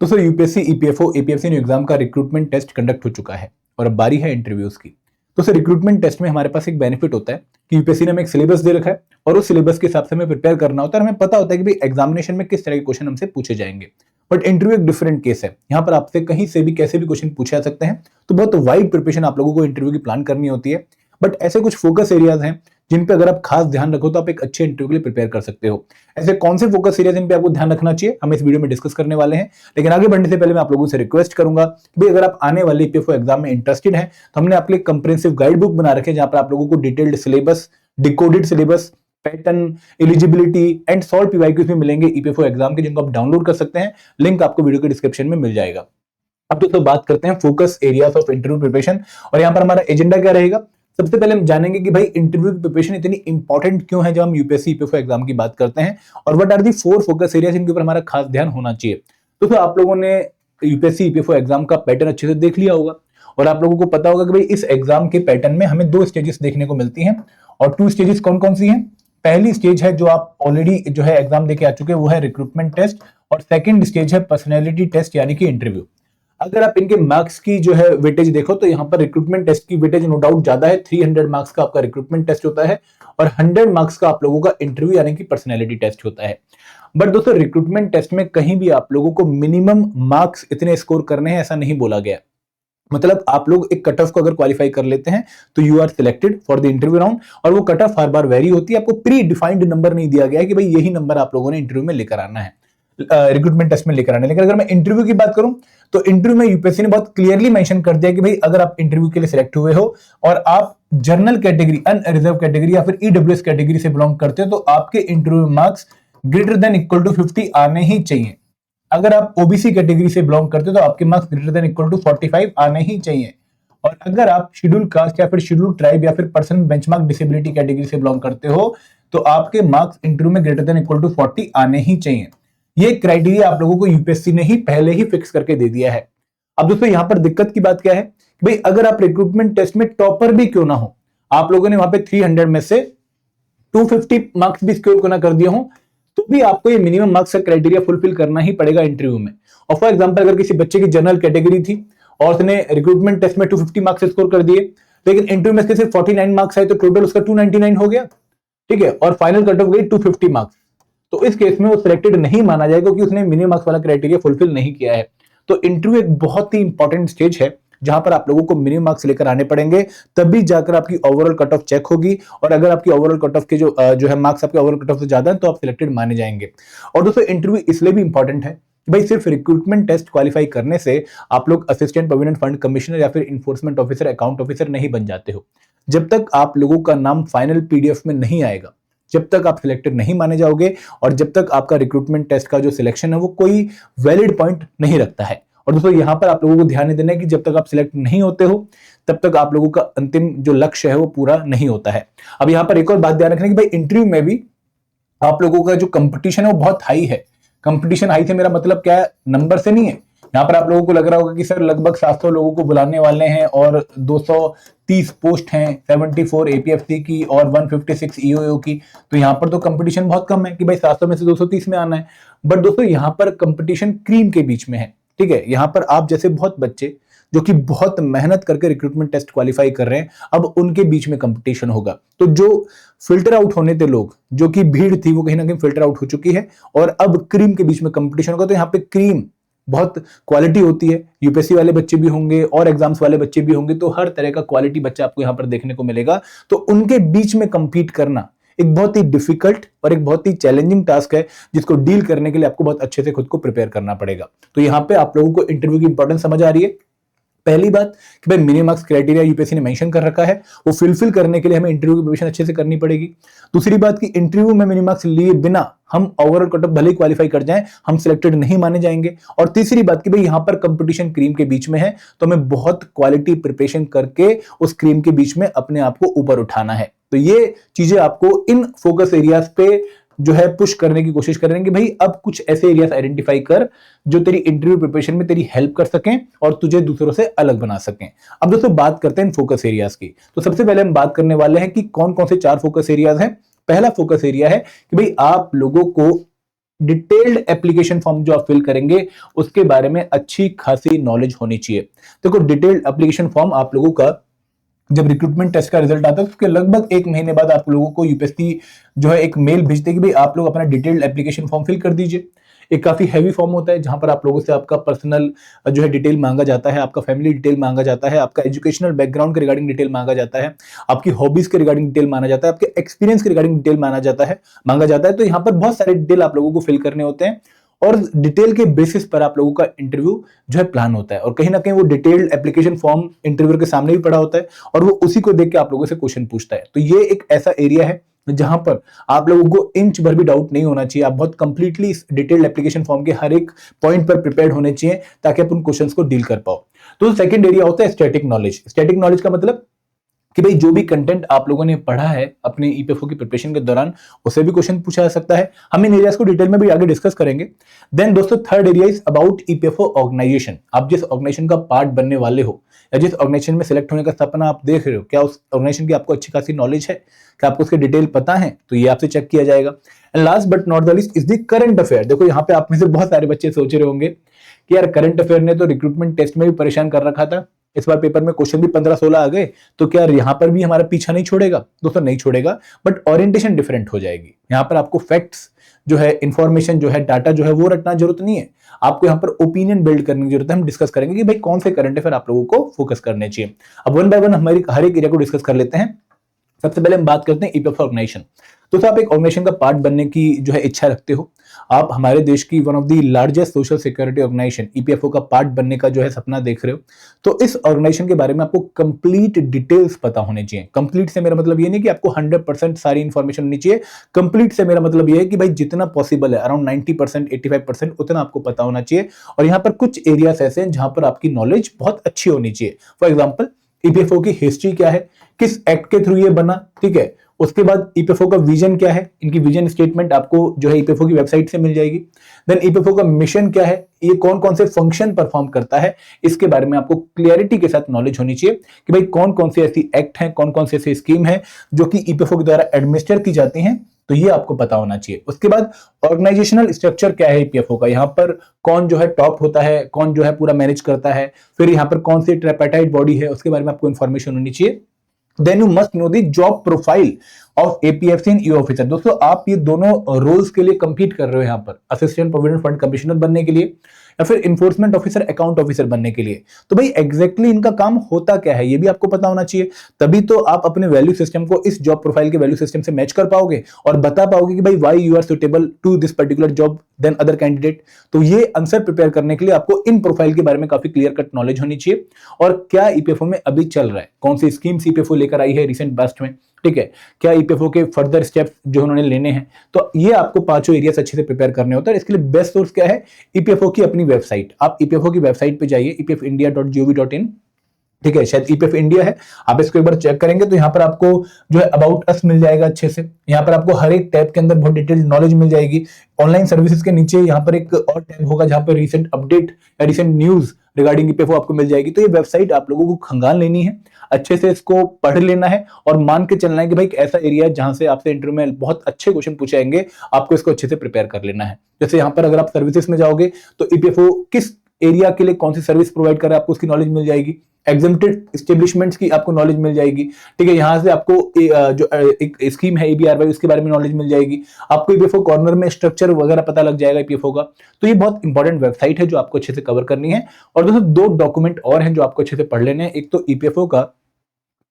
तो sir UPSC, EPFO, APFC exam का recruitment test conduct हो चुका है और अब बारी है इंटरव्यूज की। तो सर रिक्रूटमेंट टेस्ट में हमारे पास एक बेनिफिट होता है कि यूपीएससी ने हमें एक सिलेबस दे रखा है और उस सिलेबस के हिसाब से हमें प्रिपेयर करना होता है और हमें पता होता है कि भाई एग्जामिनेशन में किस तरह के क्वेश्चन हमसे पूछे जाएंगे। बट इंटरव्यू एक डिफरेंट केस है, यहाँ पर आपसे कहीं से भी कैसे भी क्वेश्चन पूछे जा सकते हैं। तो बहुत वाइड प्रिपरेशन आप लोगों को इंटरव्यू की प्लान करनी होती है। बट ऐसे कुछ फोकस एरियाज हैं जिन पे अगर आप खास ध्यान रखो तो आप एक अच्छे इंटरव्यू के लिए प्रिपेयर कर सकते हो। ऐसे कौन से फोकस एरिया जिन पे आपको ध्यान रखना चाहिए हम इस वीडियो में डिस्कस करने वाले हैं। लेकिन आगे बढ़ने से पहले मैं आप लोगों से रिक्वेस्ट करूंगा कि भाई अगर आप आने वाले ईपीएफओ एग्जाम में इंटरेस्टेड हैं तो हमने आपके लिए कंप्रिहेंसिव गाइड बुक बना रखे हैं जहां पर आप लोगों को detailed syllabus, decoded syllabus, pattern, eligibility and solve PYQs भी मिलेंगे ईपीएफओ एग्जाम के, जिनको आप डाउनलोड कर सकते हैं। लिंक आपको वीडियो के डिस्क्रिप्शन में मिल जाएगा। अब दोस्तों बात करते हैं focus areas of interview preparation और यहाँ पर हमारा एजेंडा क्या रहेगा। सबसे पहले हम जानेंगे कि भाई इंटरव्यू की प्रिपरेशन इतनी इंपॉर्टेंट क्यों है जब हम यूपीएससी ईपीएफओ एग्जाम की बात करते हैं, और what are the 4 focus areas जिनके ऊपर हमारा खास ध्यान होना चाहिए। तो फिर आप लोगों ने यूपीएससी ईपीएफओ एग्जाम का पैटर्न अच्छे से देख लिया होगा और आप लोगों को पता होगा कि भाई इस एग्जाम के पैटर्न में हमें 2 स्टेजेस देखने को मिलती हैं। और 2 स्टेजेस कौन कौन सी हैं? पहली स्टेज है जो आप ऑलरेडी जो है एग्जाम देके आ चुके हैं, वो है रिक्रूटमेंट टेस्ट, और सेकंड स्टेज है पर्सनैलिटी टेस्ट यानी कि इंटरव्यू। अगर आप इनके मार्क्स की जो है वेटेज देखो तो यहाँ पर रिक्रूटमेंट टेस्ट की वेटेज नो डाउट ज्यादा है। 300 मार्क्स का आपका रिक्रूटमेंट टेस्ट होता है और 100 मार्क्स का आप लोगों का इंटरव्यू यानी कि पर्सनैलिटी टेस्ट होता है। बट दोस्तों रिक्रूटमेंट टेस्ट में कहीं भी आप लोगों को मिनिमम मार्क्स इतने स्कोर करने हैं ऐसा नहीं बोला गया। मतलब आप लोग एक कट ऑफ को अगर क्वालिफाई कर लेते हैं तो you are selected for the interview round, और वो कट ऑफ हर बार वेरी होती है। आपको प्री डिफाइंड नंबर नहीं दिया गया है कि भाई यही नंबर आप लोगों ने इंटरव्यू में लेकर आना है, रिक्रूटमेंट टेस्ट में लेकर आना है। लेकिन अगर मैं इंटरव्यू की बात करूं तो इंटरव्यू में यूपीएससी ने बहुत क्लियरली मेंशन कर दिया कि भाई अगर आप इंटरव्यू के लिए सिलेक्ट हुए हो और आप जनरल कैटेगरी, अनरिजर्व कैटेगरी या फिर ईडब्ल्यूएस कैटेगरी से बिलोंग करते हो तो आपके interview marks greater than equal to 50 आने ही चाहिए। अगर आप ओबीसी कैटेगरी से बिलोंग करते हो तो आपके marks greater than equal to 45 आने ही चाहिए। और अगर आप शेड्यूल कास्ट या फिर शेड्यूल ट्राइब या फिर पर्सन बेंचमार्क डिसेबिलिटी कैटेगरी से बिलोंग करते हो तो आपके मार्क्स इंटरव्यू में ग्रेटर देन इक्वल टू 40 आने ही चाहिए। ये क्राइटेरिया आप लोगों को यूपीएससी ने ही पहले ही फिक्स करके दे दिया है। अब दोस्तों यहां पर दिक्कत की बात क्या है कि भाई अगर आप रिक्रूटमेंट टेस्ट में टॉपर भी क्यों ना हो, आप लोगों ने वहां पे 300 में से 250 मार्क्स भी स्कोर क्यों ना कर दिए हो, तो भी आपको ये मिनिमम मार्क्स का क्राइटेरिया फुलफिल करना ही पड़ेगा इंटरव्यू में। और फॉर एग्जांपल अगर किसी बच्चे की जनरल कैटेगरी थी और उसने रिक्रूटमेंट टेस्ट में 250 मार्क्स स्कोर कर दिए, लेकिन इंटरव्यू में इसके सिर्फ 49 मार्क्स आए तो टोटल उसका 299 हो गया, ठीक है, और फाइनल कट ऑफ गई 250 मार्क्स। तो इस केस में वो सिलेक्टेड नहीं माना जाएगा क्योंकि उसने मिनिमम मार्क्स वाला क्राइटेरिया फुलफिल नहीं किया है। तो इंटरव्यू एक बहुत ही इंपॉर्टेंट स्टेज है जहां पर आप लोगों को मिनिमम मार्क्स लेकर आने पड़ेंगे, तभी जाकर आपकी ओवरऑल कट ऑफ चेक होगी। और अगर आपकी ओवरऑल कट ऑफ के जो है मार्क्स आपके ओवरऑल कट ऑफ से ज्यादा है तो आप सिलेक्टेड माने जाएंगे। और दोस्तों इंटरव्यू इसलिए भी इंपॉर्टेंट है भाई सिर्फ रिक्रूटमेंट टेस्ट क्वालिफाई करने से आप लोग असिस्टेंट प्रोविडेंट फंड कमिश्नर या फिर इन्फोर्समेंट ऑफिसर, अकाउंट ऑफिसर नहीं बन जाते हो। जब तक आप लोगों का नाम फाइनल पीडीएफ में नहीं आएगा, जब तक आप सिलेक्टेड नहीं माने जाओगे और जब तक आपका रिक्रूटमेंट टेस्ट का जो सिलेक्शन है वो कोई वैलिड पॉइंट नहीं रखता है। और दोस्तों यहां पर आप लोगों को ध्यान देना है कि जब तक आप सिलेक्ट नहीं होते हो तब तक आप लोगों का अंतिम जो लक्ष्य है वो पूरा नहीं होता है। अब यहां पर एक और बात ध्यान रखने की भाई इंटरव्यू में भी आप लोगों का जो कंपटीशन है वो बहुत हाई है। कंपटीशन हाई से मेरा मतलब क्या है, नंबर से नहीं है। यहाँ पर आप लोगों को लग रहा होगा कि सर लगभग 700 लोगों को बुलाने वाले हैं और 230 पोस्ट हैं, 74 एपीएफसी की और 156 ईओओ की, तो यहाँ पर तो कंपटीशन बहुत कम है कि भाई 700 में से 230 में आना है। बट दोस्तों यहाँ पर कंपटीशन क्रीम के बीच में है, ठीक है। यहाँ पर आप जैसे बहुत बच्चे जो कि बहुत मेहनत करके रिक्रूटमेंट टेस्ट क्वालिफाई कर रहे हैं, अब उनके बीच में कंपटीशन होगा। तो जो फिल्टर आउट होने थे लोग, जो कि भीड़ थी वो कहीं ना कहीं फिल्टर आउट हो चुकी है और अब क्रीम के बीच में कंपटीशन होगा। तो यहाँ पे क्रीम बहुत क्वालिटी होती है, यूपीएससी वाले बच्चे भी होंगे और एग्जाम्स वाले बच्चे भी होंगे, तो हर तरह का क्वालिटी बच्चा आपको यहाँ पर देखने को मिलेगा। तो उनके बीच में कंपीट करना एक बहुत ही डिफिकल्ट और एक बहुत ही चैलेंजिंग टास्क है जिसको डील करने के लिए आपको बहुत अच्छे से खुद को प्रिपेयर करना पड़ेगा। तो यहाँ पे आप लोगों को इंटरव्यू की इंपॉर्टेंस समझ आ रही है। पहली बात कि भाई मिनिमम मार्क्स क्राइटेरिया यूपीएससी ने मेंशन कर रखा है, वो फुलफिल करने के लिए हमें इंटरव्यू की प्रिपरेशन अच्छे से करनी पड़ेगी। दूसरी बात कि इंटरव्यू में मिनिमम मार्क्स लिए बिना हम ओवरऑल कट ऑफ भले ही क्वालिफाई कर जाएं, हम सिलेक्टेड नहीं माने जाएंगे। और तीसरी बात कि भाई यहाँ पर कंपटीशन क्रीम के बीच में है, तो हमें बहुत क्वालिटी प्रिपरेशन करके उस क्रीम के बीच में अपने आप को ऊपर उठाना है। तो ये चीजें आपको इन फोकस एरियाज पे जो है पुश करने की कोशिश कर रहे हैं कि भाई अब कुछ ऐसे एरियाज आइडेंटिफाई कर जो तेरी इंटरव्यू प्रिपरेशन में तेरी हेल्प कर सकें और तुझे दूसरों से अलग बना सकें। अब दोस्तों बात करते हैं इन फोकस एरियाज की। तो सबसे पहले हम बात करने वाले हैं कि कौन कौन से 4 फोकस एरियाज हैं। पहला फोकस एरिया है कि भाई आप लोगों को डिटेल्ड एप्लीकेशन फॉर्म जो आप फिल करेंगे उसके बारे में अच्छी खासी नॉलेज होनी चाहिए। देखो डिटेल्ड एप्लीकेशन फॉर्म आप लोगों का जब रिक्रूटमेंट टेस्ट का रिजल्ट आता है तो उसके लगभग 1 महीने बाद आप लोगों को यूपीएससी जो है एक मेल भेजते हैं कि भाई आप लोग अपना डिटेल्ड एप्लीकेशन फॉर्म फिल कर दीजिए। एक काफी हैवी फॉर्म होता है जहां पर आप लोगों से आपका पर्सनल जो है डिटेल मांगा जाता है, आपका फैमिली डिटेल मांगा जाता है, आपका एजुकेशनल बैकग्राउंड के रिगार्डिंग डिटेल मांगा जाता है, आपकी हॉबीज के रिगार्डिंग डिटेल माना जाता है, आपके एक्सपीरियंस के रिगार्डिंग डिटेल मांगा जाता है। तो यहाँ पर बहुत सारे डिटेल आप लोगों को फिल करने होते हैं और डिटेल के बेसिस पर आप लोगों का इंटरव्यू जो है प्लान होता है और कहीं ना कहीं वो डिटेल्ड एप्लीकेशन फॉर्म इंटरव्यूअर के सामने भी पड़ा होता है और वो उसी को देख के आप लोगों से क्वेश्चन पूछता है। तो ये एक ऐसा एरिया है जहां पर आप लोगों को इंच भर भी डाउट नहीं होना चाहिए। आप बहुत कंप्लीटली इस डिटेल्ड एप्लीकेशन फॉर्म के हर एक पॉइंट पर प्रिपेयर्ड होने चाहिए ताकि आप उन क्वेश्चंस को डील कर पाओ। तो सेकंड एरिया होता है स्टैटिक नॉलेज। स्टैटिक नॉलेज का मतलब कि भाई जो भी कंटेंट आप लोगों ने पढ़ा है अपने ईपीएफओ की प्रिपरेशन के दौरान उसे भी क्वेश्चन पूछा जा सकता है। हम इन एरियाज को डिटेल में भी आगे डिस्कस करेंगे। देन दोस्तों third area is about EPFO organisation. आप जिस ऑर्गेनाइजेशन का पार्ट बनने वाले हो या जिस ऑर्गेनाइजेशन में सिलेक्ट होने का सपना आप देख रहे हो, क्या उस ऑर्गेनाइजेशन की आपको अच्छी खासी नॉलेज है, क्या आपको उसके डिटेल पता है, तो ये आपसे चेक किया जाएगा। And last but not the least is the current affair. देखो यहाँ पे आप में से बहुत सारे बच्चे सोच रहे होंगे कि यार करंट अफेयर ने तो रिक्रूटमेंट टेस्ट में भी परेशान कर रखा था, इस बार पेपर में क्वेश्चन भी 15-16 आ गए, तो क्या यहाँ पर भी हमारा पीछा नहीं छोड़ेगा? दोस्तों नहीं छोड़ेगा, बट ओरिएंटेशन डिफरेंट हो जाएगी। यहाँ पर आपको फैक्ट्स जो है, इंफॉर्मेशन जो है, डाटा जो है वो रटना जरूरत नहीं है, आपको यहाँ पर ओपिनियन बिल्ड करने की जरूरत है। हम डिस्कस करेंगे कि भाई कौन से करंट अफेयर आप लोगों को फोकस करने चाहिए। अब वन बाय वन हमारी हर एक एरिया को डिस्कस कर लेते हैं। सबसे पहले हम बात करते हैं ईपीएफओ ऑर्गेनाइजेशन। तो आप एक ऑर्गेनाइजेशन का पार्ट बनने की जो है इच्छा रखते हो, आप हमारे देश की one of the largest social security organisation EPFO का पार्ट बनने का जो है सपना देख रहे हो, तो इस ऑर्गेनाइजेशन के बारे में आपको कंप्लीट डिटेल्स पता होने चाहिए। कंप्लीट से मेरा मतलब ये नहीं कि आपको 100% सारी इंफॉर्मेशन होनी चाहिए। कंप्लीट से मेरा मतलब ये है कि भाई जितना पॉसिबल है अराउंड 90%, 85% उतना आपको पता होना चाहिए। और यहाँ पर कुछ एरियाज ऐसे हैं जहां पर आपकी नॉलेज बहुत अच्छी होनी चाहिए। फॉर एग्जाम्पल ईपीएफओ की हिस्ट्री क्या है, किस एक्ट के थ्रू ये बना, ठीक है। उसके बाद ईपीएफओ का विजन क्या है, इनकी विजन स्टेटमेंट आपको जो है ईपीएफओ की वेबसाइट से मिल जाएगी। देन ईपीएफओ का मिशन क्या है, ये कौन कौन से फंक्शन परफॉर्म करता है, इसके बारे में आपको क्लियरिटी के साथ नॉलेज होनी चाहिए कि भाई कौन कौन सी ऐसी एक्ट हैं, कौन कौन सी ऐसी स्कीम है जो कि ईपीएफओ के द्वारा एडमिनिस्टर की जाती हैं, तो ये आपको पता होना चाहिए। उसके बाद ऑर्गेनाइजेशनल स्ट्रक्चर क्या है ईपीएफओ का, यहाँ पर कौन जो है टॉप होता है, कौन जो है पूरा मैनेज करता है, फिर यहाँ पर कौन सी ट्रिपार्टाइट बॉडी है, उसके बारे में आपको इन्फॉर्मेशन होनी चाहिए। Then you must know the job profile of APFC and EO officer. दोस्तों आप ये दोनों रोल्स के लिए कंपीट कर रहे हो यहाँ पर, असिस्टेंट प्रोविडेंट फंड कमिश्नर बनने के लिए या फिर इन्फोर्समेंट ऑफिसर, अकाउंट ऑफिसर बनने के लिए। तो भाई एग्जैक्टली इनका काम होता क्या है ये भी आपको पता होना चाहिए, तभी तो आप अपने वैल्यू सिस्टम को इस जॉब प्रोफाइल के वैल्यू सिस्टम से मैच कर पाओगे और बता पाओगे कि भाई why you are suitable to this particular job than other candidate. तो ये आंसर प्रिपेयर करने के लिए आपको इन प्रोफाइल के बारे में काफी क्लियर कट नॉलेज होनी चाहिए और क्या ईपीएफओ में अभी चल रहा है, कौन सी स्कीम्स ईपीएफओ लेकर आई है रिसेंट पास्ट में, ठीक है, क्या ईपीएफओ के फर्दर स्टेप्स जो उन्होंने लेने हैं। तो ये आपको पांचों एरियाज अच्छे से प्रिपेयर करने होता है। इसके लिए बेस्ट सोर्स क्या है, ईपीएफओ की अपनी वेबसाइट। आप ईपीएफओ की वेबसाइट पे जाइए epfindia.gov.in, ठीक है, शायद ईपीएफ इंडिया है, आप इसको एक बार चेक करेंगे तो यहाँ पर आपको जो है अबाउट अस मिल जाएगा अच्छे से। यहाँ पर आपको हर एक टैब के अंदर बहुत डिटेल्ड नॉलेज मिल जाएगी। ऑनलाइन सर्विसेज के नीचे यहाँ पर एक और टैब होगा जहाँ पर रिसेंट अपडेट या रिसेंट न्यूज रिगार्डिंग ईपीएफओ आपको मिल जाएगी। तो ये वेबसाइट आप लोगों को खंगाल लेनी है, अच्छे से इसको पढ़ लेना है और मान के चलना है कि भाई एक ऐसा एरिया है जहां से आपसे इंटरव्यू में बहुत अच्छे क्वेश्चन पूछे जाएंगे, आपको इसको अच्छे से प्रिपेयर कर लेना है। जैसे यहाँ पर अगर आप सर्विसेज में जाओगे तो ईपीएफओ किस एरिया के लिए कौन सी सर्विस प्रोवाइड कर रहा है आपको उसकी नॉलेज मिल जाएगी। एग्जेम्प्टेड एस्टेब्लिशमेंट्स की आपको नॉलेज मिल जाएगी, ठीक है। यहाँ से आपको जो एक स्कीम है एबीआरवाई उसके बारे में नॉलेज मिल जाएगी। आपको ईपीएफओ कॉर्नर में स्ट्रक्चर वगैरह पता लग जाएगा ईपीएफओ का। तो ये बहुत इंपॉर्टेंट वेबसाइट है जो आपको अच्छे से कवर करनी है। और दोस्तों दो डॉक्यूमेंट और हैं जो आपको अच्छे से पढ़ लेने हैं। एक तो ईपीएफओ का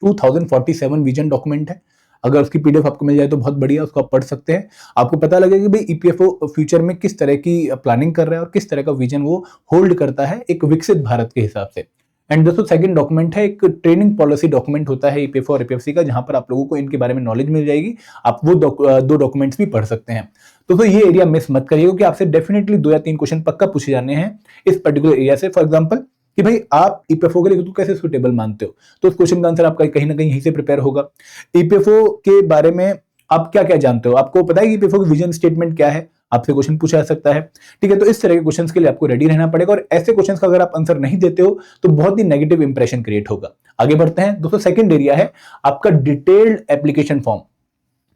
2047 विजन डॉक्यूमेंट है, अगर उसकी पीडीएफ आपको मिल जाए तो बहुत बढ़िया, उसको आप पढ़ सकते हैं। आपको पता लगेगा कि भाई ईपीएफओ फ्यूचर में किस तरह की प्लानिंग कर रहा है और किस तरह का विजन वो होल्ड करता है एक विकसित भारत के हिसाब से। एंड दोस्तों सेकंड डॉक्यूमेंट है, एक ट्रेनिंग पॉलिसी डॉक्यूमेंट होता है ईपीएफओ और ईपीएफसी का, जहां पर आप लोगों को इनके बारे में नॉलेज मिल जाएगी। आप वो दो डॉक्यूमेंट्स भी पढ़ सकते हैं। तो ये एरिया मिस मत करिए क्योंकि आपसे डेफिनेटली 2 या 3 क्वेश्चन पक्का पूछे जाने हैं इस पर्टिकुलर एरिया से। फॉर एग्जाम्पल कि भाई आप ईपीएफओ के लिए तो कैसे सुटेबल मानते हो, तो उस क्वेश्चन का आंसर आपका कहीं ना कहीं यहीं से प्रिपेयर होगा। ईपीएफओ के बारे में आप क्या क्या जानते हो, आपको पता है कि ईपीएफओ की विजन स्टेटमेंट क्या है, आपसे क्वेश्चन पूछा जा सकता है, ठीक है। तो इस तरह के क्वेश्चंस के लिए आपको रेडी रहना पड़ेगा और ऐसे क्वेश्चंस का अगर आप आंसर नहीं देते हो तो बहुत ही नेगेटिव इंप्रेशन क्रिएट होगा। आगे बढ़ते हैं दोस्तों, सेकंड एरिया है आपका डिटेल्ड एप्लीकेशन फॉर्म।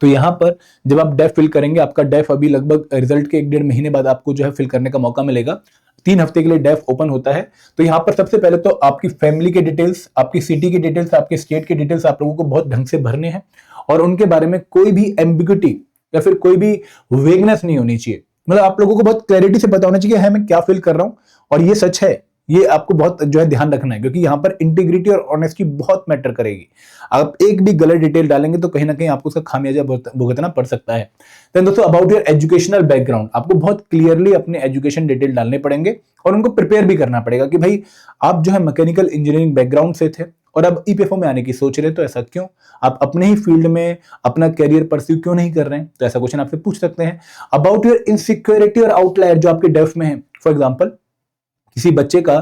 तो यहाँ पर जब आप डेफ फिल करेंगे, आपका डेफ अभी लगभग रिजल्ट के 1-1.5 महीने बाद आपको जो है फिल करने का मौका मिलेगा। 3 हफ्ते के लिए डेफ ओपन होता है। तो यहाँ पर सबसे पहले तो आपकी फैमिली के डिटेल्स, आपकी सिटी की डिटेल्स, आपके स्टेट के डिटेल्स आप लोगों को बहुत ढंग से भरने हैं और उनके बारे में कोई भी एम्बिग्युइटी या फिर कोई भी वेगनेस नहीं होनी चाहिए। मतलब आप लोगों को बहुत क्लैरिटी से पता होना चाहिए है मैं क्या फील कर रहा हूं और ये सच है। ये आपको बहुत जो है ध्यान रखना है, क्योंकि यहां पर इंटीग्रिटी और ऑनेस्टी बहुत मैटर करेगी। आप एक भी गलत डिटेल डालेंगे तो कहीं ना कहीं आपको उसका खामियाजा भुगतना पड़ सकता है। देन दोस्तों, अबाउट योर एजुकेशनल बैकग्राउंड, आपको बहुत क्लियरली अपने एजुकेशन डिटेल डालने पड़ेंगे और उनको प्रिपेयर भी करना पड़ेगा कि भाई आप जो है मैकेनिकल इंजीनियरिंग बैकग्राउंड से थे और अब ईपीएफओ में आने की सोच रहे, तो ऐसा क्यों? आप अपने ही फील्ड में अपना करियर परस्यू क्यों नहीं कर रहे हैं? तो ऐसा क्वेश्चन आपसे पूछ सकते हैं। अबाउट योर इनसिक्योरिटी और आउटलायर जो आपके डेफ में है, फॉर एग्जांपल किसी बच्चे का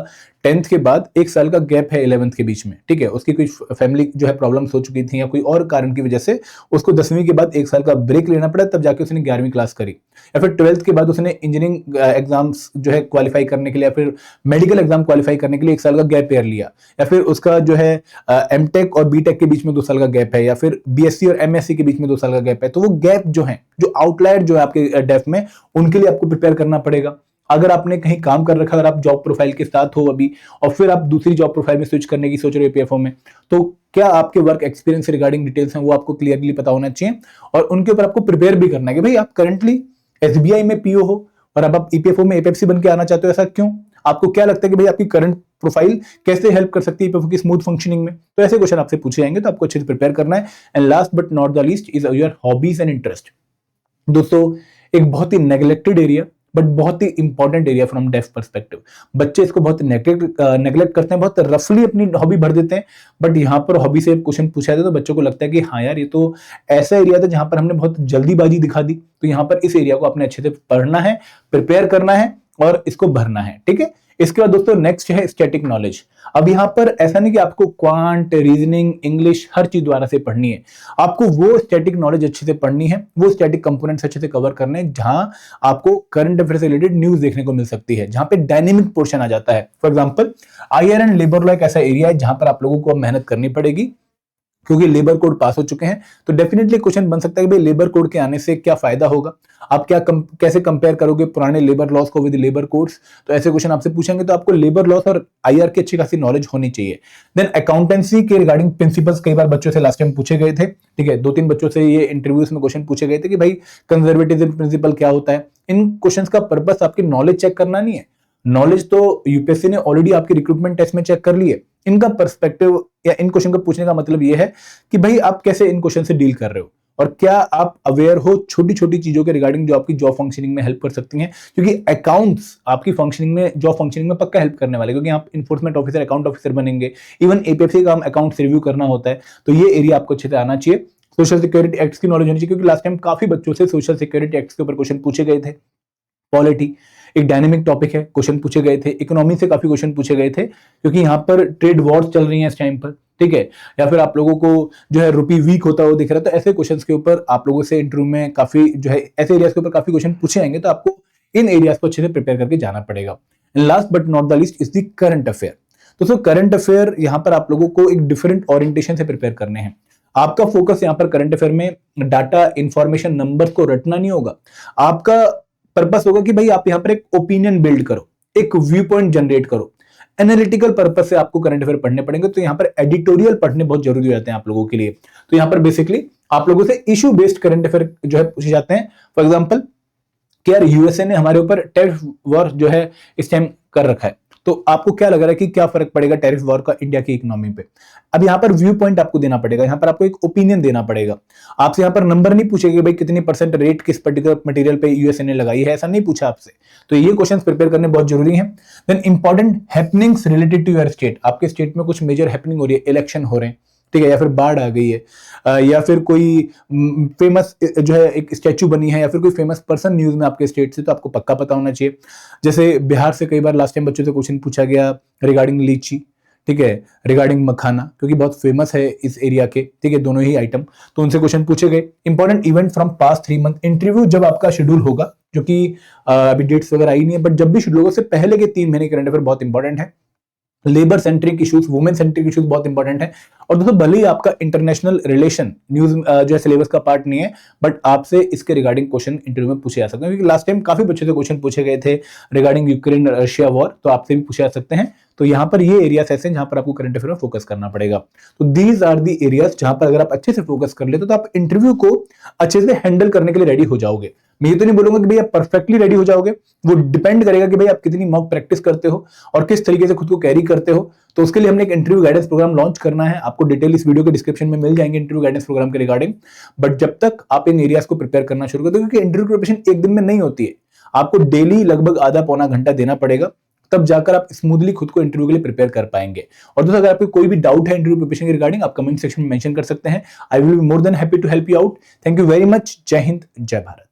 10th के बाद 1 साल का गैप है 11th के बीच में, ठीक है, उसकी कोई फैमिली जो है प्रॉब्लम्स हो चुकी थी या कोई और कारण की वजह से उसको 10वीं के बाद 1 साल का ब्रेक लेना पड़ा, तब जाके उसने 11वीं क्लास करी। या फिर 12th के बाद उसने इंजीनियरिंग एग्जाम्स जो है क्वालिफाई करने के लिए या फिर मेडिकल एग्जाम क्वालिफाई करने के लिए 1 साल का गैप ईयर लिया, या फिर उसका जो है एमटेक और बीटेक के बीच में 2 साल का गैप है, या फिर बीएससी और एमएससी के बीच में 2 साल का गैप है। तो वो गैप जो है, जो आउटलायर जो है आपके डेफ में, उनके लिए आपको प्रिपेयर करना पड़ेगा। अगर आपने कहीं काम कर रखा, अगर आप जॉब प्रोफाइल के साथ हो अभी और फिर आप दूसरी जॉब प्रोफाइल में स्विच करने की सोच रहे हो ईपीएफओ में, तो क्या आपके वर्क एक्सपीरियंस रिगार्डिंग डिटेल्स हैं वो आपको क्लियरली पता होना चाहिए और उनके ऊपर आपको प्रिपेयर भी करना है कि भाई आप करंटली एसबीआई में पीओ हो और अब आप ईपीएफओ में एपीएफसी बन के आना चाहते हो, ऐसा क्यों? आपको क्या लगता है कि भाई आपकी करंट प्रोफाइल कैसे हेल्प कर सकती है ईपीएफओ की स्मूथ फंक्शनिंग में? तो ऐसे क्वेश्चन आपसे पूछे जाएंगे, तो आपको अच्छे से प्रिपेयर करना है। And last but not the least is your hobbies and interest. दोस्तों, एक बहुत ही नेग्लेक्टेड एरिया बट बहुत ही important area from the perspective. बच्चे इसको बहुत नेग्लेक्ट करते हैं, बहुत रफली अपनी हॉबी भर देते हैं। बट यहाँ पर हॉबी से क्वेश्चन पूछा जाता है तो बच्चों को लगता है कि हाँ यार, ये तो ऐसा एरिया था जहां पर हमने बहुत जल्दीबाजी दिखा दी। तो यहाँ पर इस एरिया को आपने अच्छे से पढ़ना है, प्रिपेयर करना है और इसको भरना है, ठीक है। इसके बाद दोस्तों नेक्स्ट है स्टैटिक नॉलेज। अब यहाँ पर ऐसा नहीं कि आपको क्वांट, रीजनिंग, इंग्लिश हर चीज द्वारा से पढ़नी है। आपको वो स्टैटिक नॉलेज अच्छे से पढ़नी है, वो स्टैटिक कंपोनेंट्स अच्छे से कवर करने हैं जहां आपको करंट अफेयर से रिलेटेड न्यूज देखने को मिल सकती है, जहां पे डायनेमिक पोर्शन आ जाता है। For example IR and labour law एक ऐसा एरिया है जहां पर आप लोगों को मेहनत करनी पड़ेगी, क्योंकि लेबर कोड पास हो चुके हैं। तो डेफिनेटली क्वेश्चन बन सकता है कि भाई लेबर कोड के आने से क्या फायदा होगा, आप कैसे कंपेयर करोगे पुराने लेबर लॉस को विद लेबर कोड्स। तो ऐसे क्वेश्चन आपसे पूछेंगे, तो आपको लेबर लॉस और आईआर की अच्छी खासी नॉलेज होनी चाहिए। देन अकाउंटेंसी के रिगार्डिंग प्रिंसिपल्स कई बार बच्चों से लास्ट टाइम पूछे गए थे, ठीक है, 2-3 बच्चों से ये इंटरव्यूज में क्वेश्चन पूछे गए थे कि भाई कंजर्वेटिज्म प्रिंसिपल क्या होता है। इन क्वेश्चंस का पर्पस आपकी नॉलेज चेक करना नहीं है, नॉलेज तो यूपीएससी ने ऑलरेडी आपके रिक्रूटमेंट टेस्ट में चेक कर ली है। इनका पर्सपेक्टिव या इन क्वेश्चन को पूछने का मतलब यह है कि भाई आप कैसे इन क्वेश्चन से डील कर रहे हो और क्या आप अवेयर हो छोटी छोटी चीजों के रिगार्डिंग जो आपकी जॉब फंक्शनिंग में हेल्प कर सकती हैं, क्योंकि अकाउंट्स आपकी फंक्शनिंग में, जॉब फंक्शनिंग में पक्का हेल्प करने वाले, क्योंकि आप इन्फोर्समेंट ऑफिसर, अकाउंट ऑफिसर बनेंगे। इवन एपीएफसी का काम अकाउंट्स रिव्यू करना होता है, तो ये एरिया आपको अच्छे से आना चाहिए। सोशल सिक्योरिटी एक्ट की नॉलेज होनी चाहिए, क्योंकि लास्ट टाइम काफी बच्चों से सोशल सिक्योरिटी एक्ट के ऊपर क्वेश्चन पूछे गए थे। पॉलिटी एक डायनेमिक टॉपिक है, क्वेश्चन पूछे गए थे। इकोनॉमी से काफी क्वेश्चन पूछे गए थे, क्योंकि यहाँ पर ट्रेड वॉर्स चल रही हैं इस टाइम पर, ठीक है, या फिर आप लोगों को जो है रुपी वीक होता हुआ दिख रहा है। तो ऐसे क्वेश्चंस के ऊपर आप लोगों से इंटरव्यू में काफी जो है ऐसे एरियाज के ऊपर काफी क्वेश्चन पूछे जाएंगे, तो आपको इन एरियाज को अच्छे से प्रिपेयर करके जाना पड़ेगा। Last but not the least is the current affair. दोस्तों करंट अफेयर यहाँ पर आप लोगों को एक डिफरेंट ओरिएंटेशन से प्रिपेयर करने हैं। आपका फोकस यहाँ पर करंट अफेयर में डाटा, इंफॉर्मेशन, नंबर्स को रटना नहीं होगा। आपका पर्पस होगा कि भाई आप यहाँ पर एक ओपिनियन बिल्ड करो, एक व्यू पॉइंट जनरेट करो। एनालिटिकल पर्पस से आपको करंट अफेयर पढ़ने पड़ेंगे, तो यहाँ पर एडिटोरियल पढ़ने बहुत जरूरी हो जाते हैं आप लोगों के लिए। तो यहाँ पर बेसिकली आप लोगों से इशू बेस्ड करंट अफेयर जो है पूछे जाते हैं। फॉर एग्जांपल कि यार यूएसए ने हमारे ऊपर टैरिफ वॉर जो है इस टाइम कर रखा है, तो आपको क्या लग रहा है कि क्या फर्क पड़ेगा टैरिफ वॉर का इंडिया की इकोनॉमी पे? अब यहाँ पर व्यू पॉइंट आपको देना पड़ेगा, यहाँ पर आपको एक ओपिनियन देना पड़ेगा। आपसे यहाँ पर नंबर नहीं पूछेगा भाई कितनी % रेट किस पर्टिकुलर मटेरियल पे यूएसए ने लगाई है, ऐसा नहीं पूछा आपसे। तो ये क्वेश्चंस प्रिपेयर करने बहुत जरूरी हैं। Then important happenings related to your state. आपके स्टेट में कुछ मेजर हैपनिंग हो रही है, इलेक्शन हो रहे हैं, ठीक है, या फिर बाढ़ आ गई है, या फिर कोई फेमस जो है एक स्टैचू बनी है, या फिर कोई फेमस पर्सन न्यूज में आपके स्टेट से, तो आपको पक्का पता होना चाहिए। जैसे बिहार से कई बार लास्ट टाइम बच्चों से क्वेश्चन पूछा गया रिगार्डिंग लीची, ठीक है, रिगार्डिंग मखाना, क्योंकि बहुत फेमस है इस एरिया के, ठीक है, दोनों ही आइटम, तो उनसे क्वेश्चन पूछे गए। Important event from past 3 month. Interview जब आपका शेड्यूल होगा, जो कि अभी डेट्स वगैरह आई नहीं है, बट जब भी शेड्यूल होगा उससे पहले के 3 महीने करंट अफेयर बहुत इंपॉर्टेंट है। Labour centric issues, women centric issues बहुत इंपॉर्टेंट है। और दोस्तों भले ही आपका इंटरनेशनल रिलेशन न्यूज जो है सिलेबस का पार्ट नहीं है, बट आपसे इसके रिगार्डिंग क्वेश्चन इंटरव्यू में पूछे जा सकते हैं, क्योंकि लास्ट टाइम काफी बच्चों से क्वेश्चन पूछे गए थे रिगार्डिंग यूक्रेन रशिया वॉर, तो आपसे भी पूछे जा सकते हैं। तो यहाँ पर ये एरियाज ऐसे हैं जहां पर आपको करंट अफेयर में फोकस करना पड़ेगा। तो दीज आर दी एरियाज जहां पर अगर आप अच्छे से फोकस कर लेते तो आप इंटरव्यू को अच्छे से हैंडल करने के लिए रेडी हो जाओगे। मैं ये तो नहीं बोलूंगा कि भाई आप परफेक्टली रेडी हो जाओगे, वो डिपेंड करेगा कि भाई आप कितनी मॉक प्रैक्टिस करते हो और किस तरीके से खुद को कैरी करते हो। तो उसके लिए हमने एक इंटरव्यू गाइडेंस प्रोग्राम लॉन्च करना है, आपको डिटेल इस वीडियो के डिस्क्रिप्शन में मिल जाएंगे इंटरव्यू गाइडेंस प्रोग्राम के रिगार्डिंग। बट जब तक आप इन एरियाज को प्रिपेयर करना शुरू कर दो, क्योंकि इंटरव्यू प्रिपरेशन एक दिन में नहीं होती है, आपको डेली लगभग आधा पौना घंटा देना पड़ेगा, तब जाकर आप स्मूथली खुद को इंटरव्यू के लिए प्रिपेयर कर पाएंगे। और दोस्तों अगर आपको कोई भी डाउट है इंटरव्यू प्रिपरेशन के रिगार्डिंग, आप कमेंट सेक्शन में मेंशन कर सकते हैं। I will be more than happy to help you out. Thank you very much. जय हिंद, जय भारत।